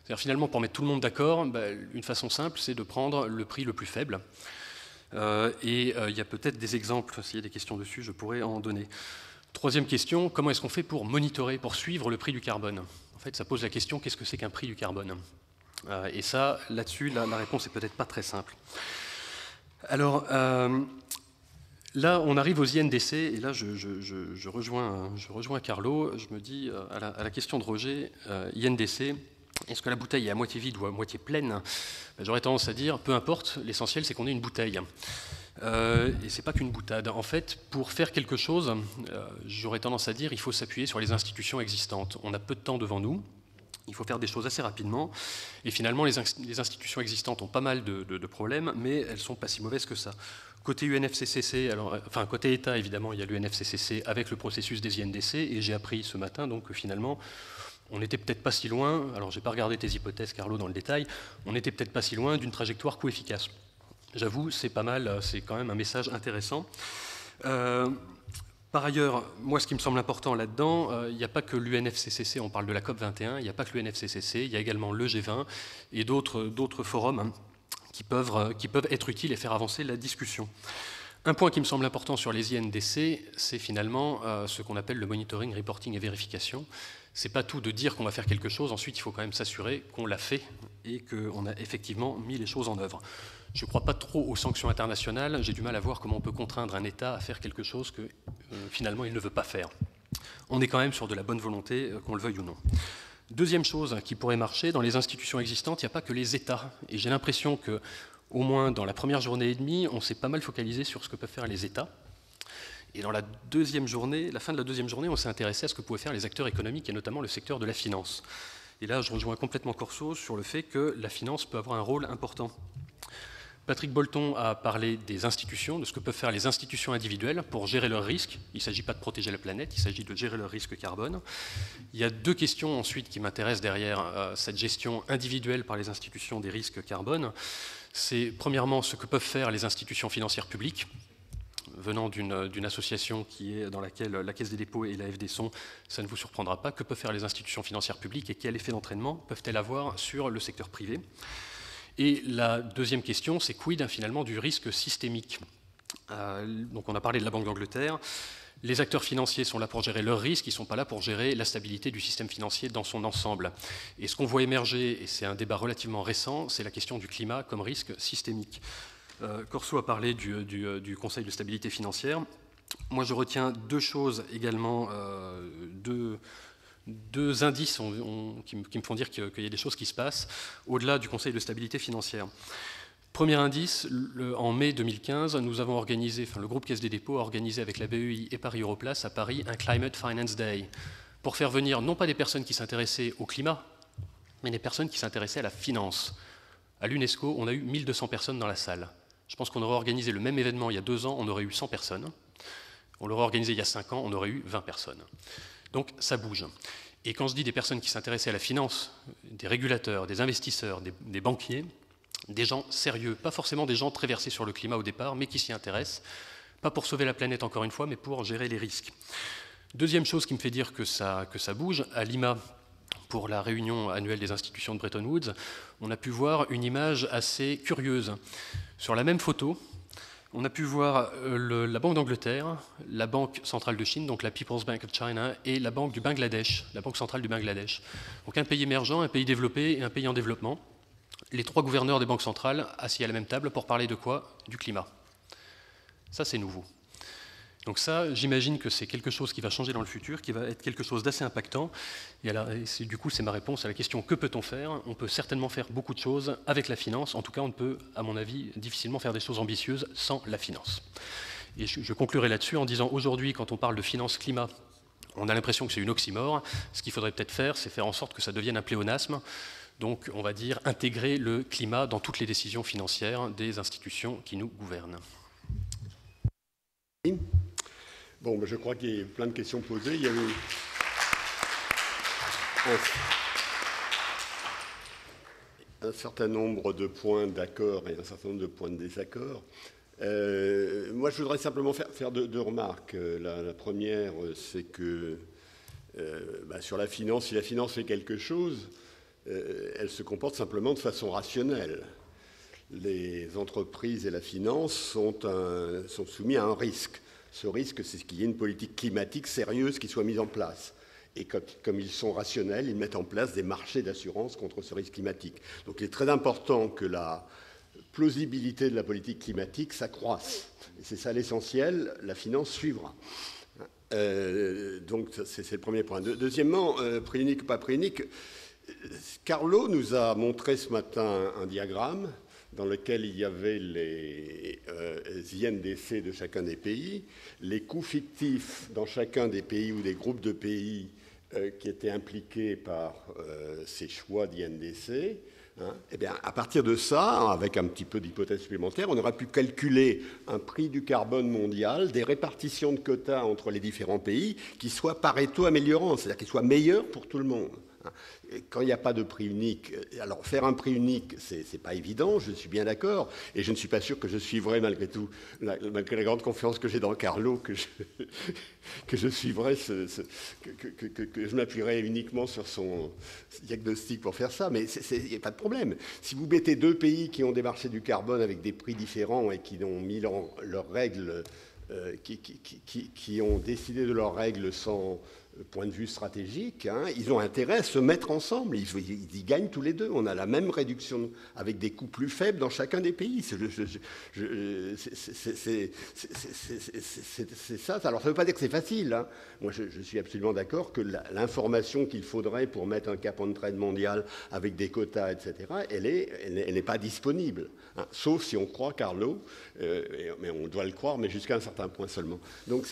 C'est-à-dire finalement, pour mettre tout le monde d'accord, une façon simple, c'est de prendre le prix le plus faible. Et il y a peut-être des exemples, s'il y a des questions dessus, je pourrais en donner. Troisième question, comment est-ce qu'on fait pour monitorer, pour suivre le prix du carbone? En fait, ça pose la question, qu'est-ce que c'est qu'un prix du carbone? Et ça, là-dessus, la réponse n'est peut-être pas très simple. Alors, là, on arrive aux INDC, et là, je rejoins Carlo. Je me dis, à la question de Roger, INDC, est-ce que la bouteille est à moitié vide ou à moitié pleine? J'aurais tendance à dire, peu importe, l'essentiel, c'est qu'on ait une bouteille. Et c'est pas qu'une boutade. En fait, pour faire quelque chose, j'aurais tendance à dire, il faut s'appuyer sur les institutions existantes. On a peu de temps devant nous. Il faut faire des choses assez rapidement. Et finalement, les institutions existantes ont pas mal de problèmes, mais elles ne sont pas si mauvaises que ça. Côté UNFCCC, enfin côté État, évidemment, il y a l'UNFCCC avec le processus des INDC, et j'ai appris ce matin donc, que finalement, on n'était peut-être pas si loin, alors je n'ai pas regardé tes hypothèses, Carlo, dans le détail, on n'était peut-être pas si loin d'une trajectoire coefficace. J'avoue, c'est pas mal, c'est quand même un message intéressant. Par ailleurs, moi, ce qui me semble important là-dedans, il n'y a pas que l'UNFCCC, on parle de la COP21, il n'y a pas que l'UNFCCC, il y a également le G20 et d'autres forums qui peuvent être utiles et faire avancer la discussion. Un point qui me semble important sur les INDC, c'est finalement ce qu'on appelle le monitoring, reporting et vérification. Ce n'est pas tout de dire qu'on va faire quelque chose, ensuite il faut quand même s'assurer qu'on l'a fait et qu'on a effectivement mis les choses en œuvre. Je ne crois pas trop aux sanctions internationales, j'ai du mal à voir comment on peut contraindre un État à faire quelque chose que finalement il ne veut pas faire. On est quand même sur de la bonne volonté, qu'on le veuille ou non. Deuxième chose qui pourrait marcher, dans les institutions existantes, il n'y a pas que les États. Et j'ai l'impression qu'au moins dans la première journée et demie, on s'est pas mal focalisé sur ce que peuvent faire les États. Et dans la deuxième journée, la fin de la deuxième journée, on s'est intéressé à ce que pouvaient faire les acteurs économiques et notamment le secteur de la finance. Et là, je rejoins complètement Corso sur le fait que la finance peut avoir un rôle important. Patrick Bolton a parlé des institutions, de ce que peuvent faire les institutions individuelles pour gérer leurs risques. Il ne s'agit pas de protéger la planète, il s'agit de gérer leurs risques carbone. Il y a deux questions ensuite qui m'intéressent derrière cette gestion individuelle par les institutions des risques carbone. C'est premièrement ce que peuvent faire les institutions financières publiques, venant d'une association qui est dans laquelle la Caisse des dépôts et l'AFD sont, ça ne vous surprendra pas. Que peuvent faire les institutions financières publiques et quel effet d'entraînement peuvent-elles avoir sur le secteur privé? Et la deuxième question, c'est quid finalement du risque systémique? Donc on a parlé de la Banque d'Angleterre. Les acteurs financiers sont là pour gérer leurs risques, ils ne sont pas là pour gérer la stabilité du système financier dans son ensemble. Et ce qu'on voit émerger, et c'est un débat relativement récent, c'est la question du climat comme risque systémique. Corso a parlé du Conseil de stabilité financière. Moi, je retiens deux choses également, deux indices qui me font dire qu'il y a des choses qui se passent au-delà du Conseil de stabilité financière. Premier indice, en mai 2015, nous avons organisé, le groupe Caisse des dépôts a organisé avec la BEI et Paris Europlace à Paris un Climate Finance Day pour faire venir non pas des personnes qui s'intéressaient au climat, mais des personnes qui s'intéressaient à la finance. À l'UNESCO, on a eu 1200 personnes dans la salle. Je pense qu'on aurait organisé le même événement il y a 2 ans, on aurait eu 100 personnes. On l'aurait organisé il y a 5 ans, on aurait eu 20 personnes. Donc ça bouge. Et quand je dis des personnes qui s'intéressaient à la finance, des régulateurs, des investisseurs, des banquiers, des gens sérieux, pas forcément des gens très versés sur le climat au départ, mais qui s'y intéressent, pas pour sauver la planète encore une fois, mais pour gérer les risques. Deuxième chose qui me fait dire que ça bouge, à Lima, pour la réunion annuelle des institutions de Bretton Woods, on a pu voir une image assez curieuse. Sur la même photo, on a pu voir la Banque d'Angleterre, la Banque centrale de Chine, donc la People's Bank of China, et la Banque du Bangladesh, la Banque centrale du Bangladesh. Donc un pays émergent, un pays développé et un pays en développement. Les 3 gouverneurs des banques centrales assis à la même table pour parler de quoi? Du climat. Ça, c'est nouveau. Donc ça, j'imagine que c'est quelque chose qui va changer dans le futur, qui va être quelque chose d'assez impactant. Et du coup, c'est ma réponse à la question « Que peut-on faire ?» On peut certainement faire beaucoup de choses avec la finance. En tout cas, on peut, à mon avis, difficilement faire des choses ambitieuses sans la finance. Et je conclurai là-dessus en disant aujourd'hui, quand on parle de finance-climat, on a l'impression que c'est une oxymore. Ce qu'il faudrait peut-être faire, c'est faire en sorte que ça devienne un pléonasme. Donc, on va dire intégrer le climat dans toutes les décisions financières des institutions qui nous gouvernent. Bon, je crois qu'il y a plein de questions posées. Il y a un certain nombre de points d'accord et un certain nombre de points de désaccord. Moi, je voudrais simplement faire deux remarques. La première, c'est que sur la finance, si la finance fait quelque chose, elle se comporte simplement de façon rationnelle. Les entreprises et la finance sont soumis à un risque. Ce risque, c'est qu'il y ait une politique climatique sérieuse qui soit mise en place. Et comme ils sont rationnels, ils mettent en place des marchés d'assurance contre ce risque climatique. Donc il est très important que la plausibilité de la politique climatique s'accroisse. Et c'est ça l'essentiel, la finance suivra. Donc c'est le premier point. Deuxièmement, prix unique ou pas prix unique, Carlo nous a montré ce matin un diagramme dans lequel il y avait les INDC de chacun des pays, les coûts fictifs dans chacun des pays ou des groupes de pays qui étaient impliqués par ces choix d'INDC. Eh bien, à partir de ça, avec un petit peu d'hypothèse supplémentaire, on aurait pu calculer un prix du carbone mondial, des répartitions de quotas entre les différents pays qui soient Pareto améliorants, c'est-à-dire qu'ils soient meilleurs pour tout le monde. Quand il n'y a pas de prix unique, alors faire un prix unique, c'est pas évident, je suis bien d'accord, et je ne suis pas sûr que je suivrai malgré tout, malgré la grande confiance que j'ai dans Carlo, que je suivrai, que je m'appuierai uniquement sur son diagnostic pour faire ça, mais il n'y a pas de problème. Si vous mettez deux pays qui ont des marchés du carbone avec des prix différents et qui ont mis leurs règles, qui ont décidé de leurs règles sans point de vue stratégique, ils ont intérêt à se mettre ensemble. Ils y gagnent tous les deux. On a la même réduction avec des coûts plus faibles dans chacun des pays. C'est ça. Alors, ça ne veut pas dire que c'est facile. Moi, je suis absolument d'accord que l'information qu'il faudrait pour mettre un cap on trade mondial avec des quotas, etc., elle n'est pas disponible. Sauf si on croit Carlo, mais on doit le croire, mais jusqu'à un certain point seulement. Donc,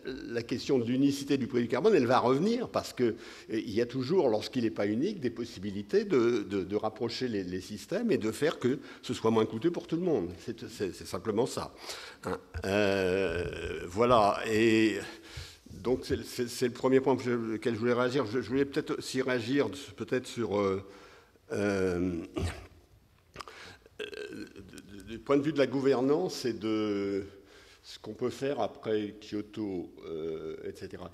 la question de l'unicité du prix du carbone, elle va revenir parce qu'il y a toujours, lorsqu'il n'est pas unique, des possibilités de rapprocher les systèmes et de faire que ce soit moins coûteux pour tout le monde. C'est simplement ça. Voilà. Et donc, c'est le premier point sur lequel je voulais réagir. Je voulais peut-être aussi réagir sur... du point de vue de la gouvernance et de ce qu'on peut faire après Kyoto, etc.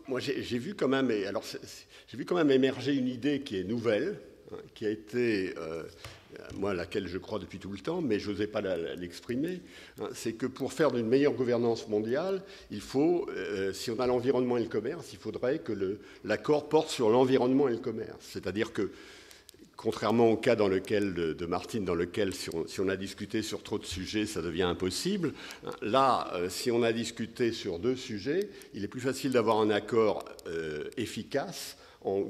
Moi, j'ai vu quand même, j'ai vu quand même émerger une idée qui est nouvelle, qui a été, moi, à laquelle je crois depuis tout le temps, mais je n'osais pas l'exprimer. C'est que pour faire d'une meilleure gouvernance mondiale, il faut, si on a l'environnement et le commerce, il faudrait que l'accord porte sur l'environnement et le commerce. C'est-à-dire que contrairement au cas dans lequel, de Martine, dans lequel si on a discuté sur trop de sujets, ça devient impossible. Là, si on a discuté sur 2 sujets, il est plus facile d'avoir un accord efficace en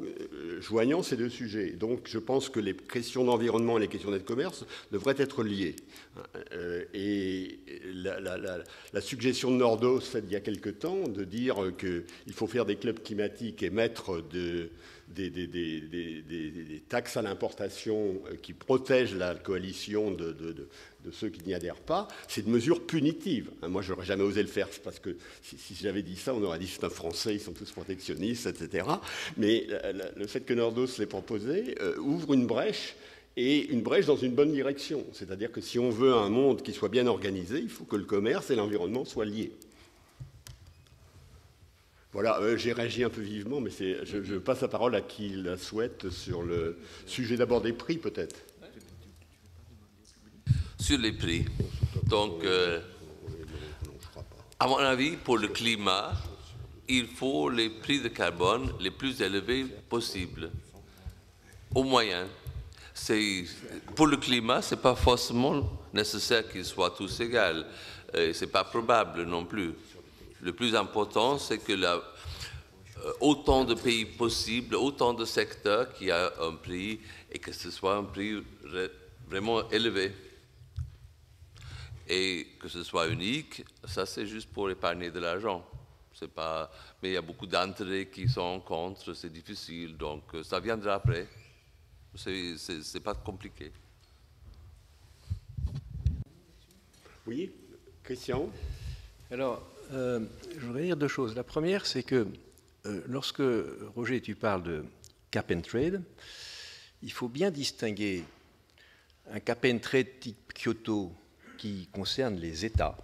joignant ces 2 sujets. Donc, je pense que les questions d'environnement et les questions d'aide commerce devraient être liées. Et la suggestion de Nordos faite il y a quelque temps de dire qu'il faut faire des clubs climatiques et mettre des taxes à l'importation qui protègent la coalition de ceux qui n'y adhèrent pas, c'est une mesure punitive. Moi, je n'aurais jamais osé le faire, parce que si j'avais dit ça, on aurait dit c'est un Français, ils sont tous protectionnistes, etc. Mais le fait que Nordos l'ait proposé ouvre une brèche, et une brèche dans une bonne direction. C'est-à-dire que si on veut un monde qui soit bien organisé, il faut que le commerce et l'environnement soient liés. Voilà, j'ai réagi un peu vivement, mais je passe la parole à qui la souhaite sur le sujet d'abord des prix, peut-être. Sur les prix. Donc, à mon avis, pour le climat, il faut les prix de carbone les plus élevés possibles, au moyen. Pour le climat, ce n'est pas forcément nécessaire qu'ils soient tous égaux. Ce n'est pas probable non plus. Le plus important, c'est que autant de pays possibles, autant de secteurs qui a un prix et que ce soit un prix vraiment élevé. Et que ce soit unique, ça c'est juste pour épargner de l'argent. Mais il y a beaucoup d'intérêts qui sont contre, c'est difficile, donc ça viendra après. C'est pas compliqué. Oui, Christian. Alors, je voudrais dire 2 choses. La première, c'est que lorsque, Roger, tu parles de cap and trade, il faut bien distinguer un cap and trade type Kyoto qui concerne les États,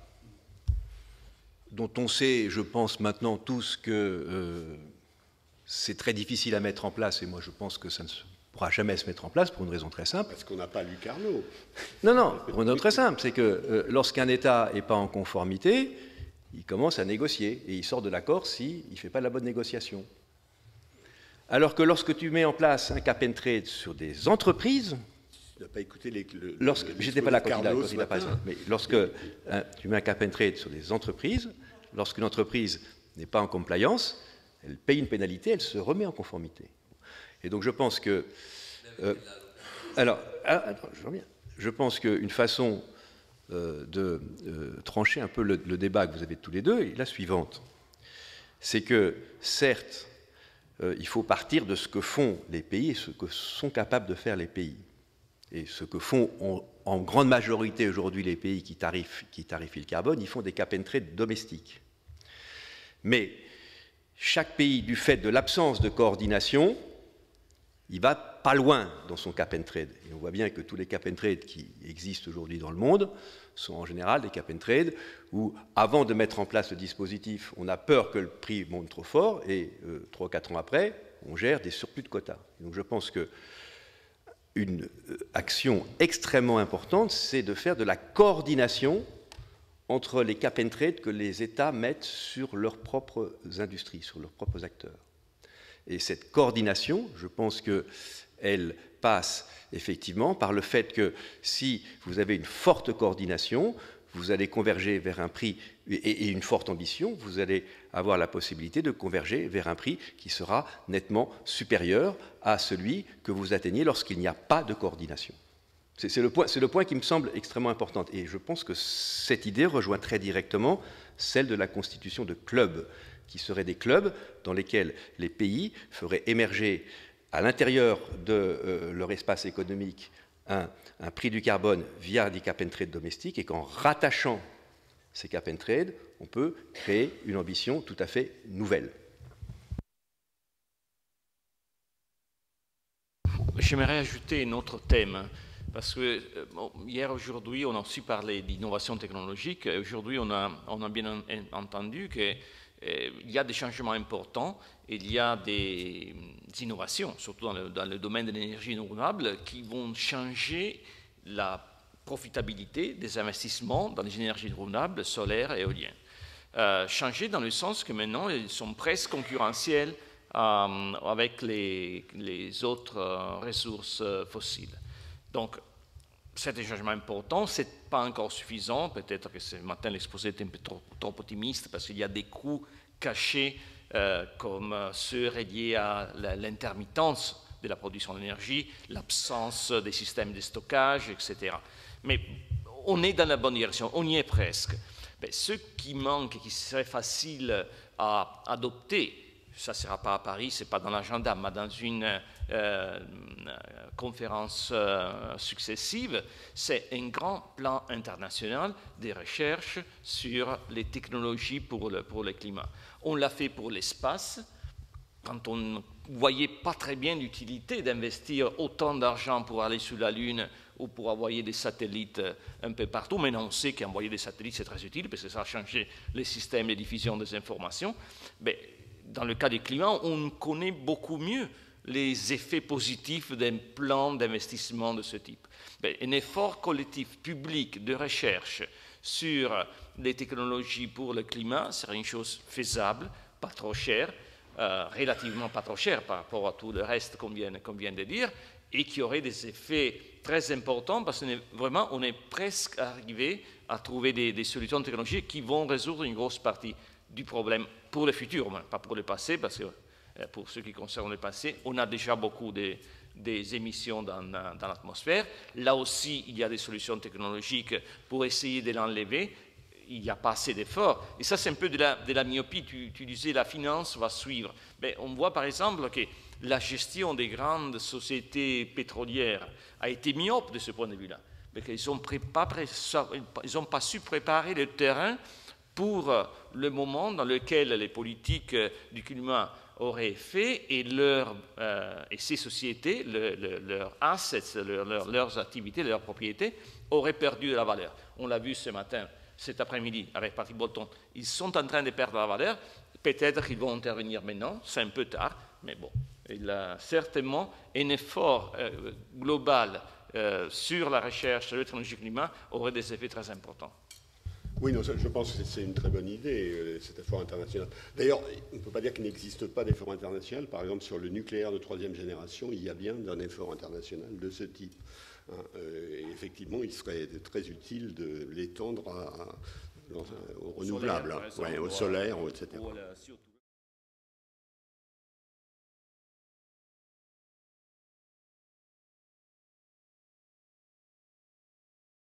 dont on sait, je pense maintenant tous que c'est très difficile à mettre en place, et moi je pense que ça ne pourra jamais se mettre en place pour une raison très simple. Parce qu'on n'a pas lu Carnot. Non, pour une raison très simple, c'est que lorsqu'un État n'est pas en conformité, il commence à négocier, et il sort de l'accord s'il ne fait pas la bonne négociation. Alors que lorsque tu mets en place un cap and trade sur des entreprises, n'as pas écouté j'étais pas là quand il a parlé, mais lorsque tu mets un cap and trade sur des entreprises, lorsqu'une entreprise n'est pas en compliance, elle paye une pénalité, elle se remet en conformité. Et donc je pense que... je pense qu'une façon de trancher un peu le débat que vous avez tous les deux est la suivante. C'est que, certes, il faut partir de ce que font les pays et ce que sont capables de faire les pays. Et ce que font en grande majorité aujourd'hui les pays qui tarifient le carbone, ils font des cap and trade domestiques. Mais chaque pays, du fait de l'absence de coordination, il va pas loin dans son cap and trade. Et on voit bien que tous les cap and trade qui existent aujourd'hui dans le monde sont en général des cap and trade où, avant de mettre en place le dispositif, on a peur que le prix monte trop fort et 3 ou 4 ans après, on gère des surplus de quotas. Donc je pense qu'une action extrêmement importante, c'est de faire de la coordination entre les cap and trade que les États mettent sur leurs propres industries, sur leurs propres acteurs. Et cette coordination, je pense qu'elle passe effectivement par le fait que si vous avez une forte coordination, vous allez converger vers un prix et une forte ambition, vous allez avoir la possibilité de converger vers un prix qui sera nettement supérieur à celui que vous atteignez lorsqu'il n'y a pas de coordination. C'est le point qui me semble extrêmement important. Et je pense que cette idée rejoint très directement celle de la constitution de clubs, qui seraient des clubs dans lesquels les pays feraient émerger à l'intérieur de leur espace économique un prix du carbone via des cap and trade domestiques, et qu'en rattachant ces cap and trade, on peut créer une ambition tout à fait nouvelle. J'aimerais ajouter un autre thème, parce que hier, aujourd'hui, on a aussi parlé d'innovation technologique. Aujourd'hui, on a bien entendu qu'il y a des changements importants, il y a des innovations, surtout dans le domaine de l'énergie renouvelable, qui vont changer la profitabilité des investissements dans les énergies renouvelables, solaires et éoliennes. Changer dans le sens que maintenant, ils sont presque concurrentiels avec les autres ressources fossiles. Donc, c'est un changement important, ce n'est pas encore suffisant, peut-être que ce matin l'exposé était un peu trop optimiste parce qu'il y a des coûts cachés comme ceux liés à l'intermittence de la production d'énergie, l'absence des systèmes de stockage, etc. Mais on est dans la bonne direction, on y est presque. Mais ce qui manque et qui serait facile à adopter, ça ne sera pas à Paris, ce n'est pas dans l'agenda, mais dans une conférence successive, c'est un grand plan international de recherche sur les technologies pour le climat. On l'a fait pour l'espace, quand on ne voyait pas très bien l'utilité d'investir autant d'argent pour aller sur la Lune ou pour envoyer des satellites un peu partout. Maintenant, on sait qu'envoyer des satellites, c'est très utile parce que ça a changé les systèmes de diffusion des informations. Mais dans le cas du climat, on connaît beaucoup mieux les effets positifs d'un plan d'investissement de ce type. Un effort collectif public de recherche sur les technologies pour le climat serait une chose faisable, pas trop chère, relativement pas trop chère par rapport à tout le reste qu'on vient de dire, et qui aurait des effets très importants parce qu'on est presque arrivé à trouver des solutions technologiques qui vont résoudre une grosse partie du problème pour le futur, mais pas pour le passé, parce que pour ce qui concerne le passé, on a déjà beaucoup des émissions dans l'atmosphère. Là aussi, il y a des solutions technologiques pour essayer de l'enlever. Il n'y a pas assez d'efforts. Et ça, c'est un peu de la myopie. Tu disais la finance va suivre. Mais on voit par exemple que la gestion des grandes sociétés pétrolières a été myope de ce point de vue-là. Ils n'ont pas su préparer le terrain pour le moment dans lequel les politiques du climat auraient fait et ces sociétés, leurs assets, leurs activités, leurs propriétés auraient perdu de la valeur. On l'a vu cet après-midi avec Patrick Bolton. Ils sont en train de perdre la valeur. Peut-être qu'ils vont intervenir maintenant, c'est un peu tard, mais bon. Il y a certainement un effort global sur la recherche sur la technologie climat aurait des effets très importants. Oui, non, je pense que c'est une très bonne idée, cet effort international. D'ailleurs, on ne peut pas dire qu'il n'existe pas d'effort international. Par exemple, sur le nucléaire de troisième génération, il y a bien un effort international de ce type. Et effectivement, il serait très utile de l'étendre aux renouvelables, au solaire, etc. Voilà, surtout.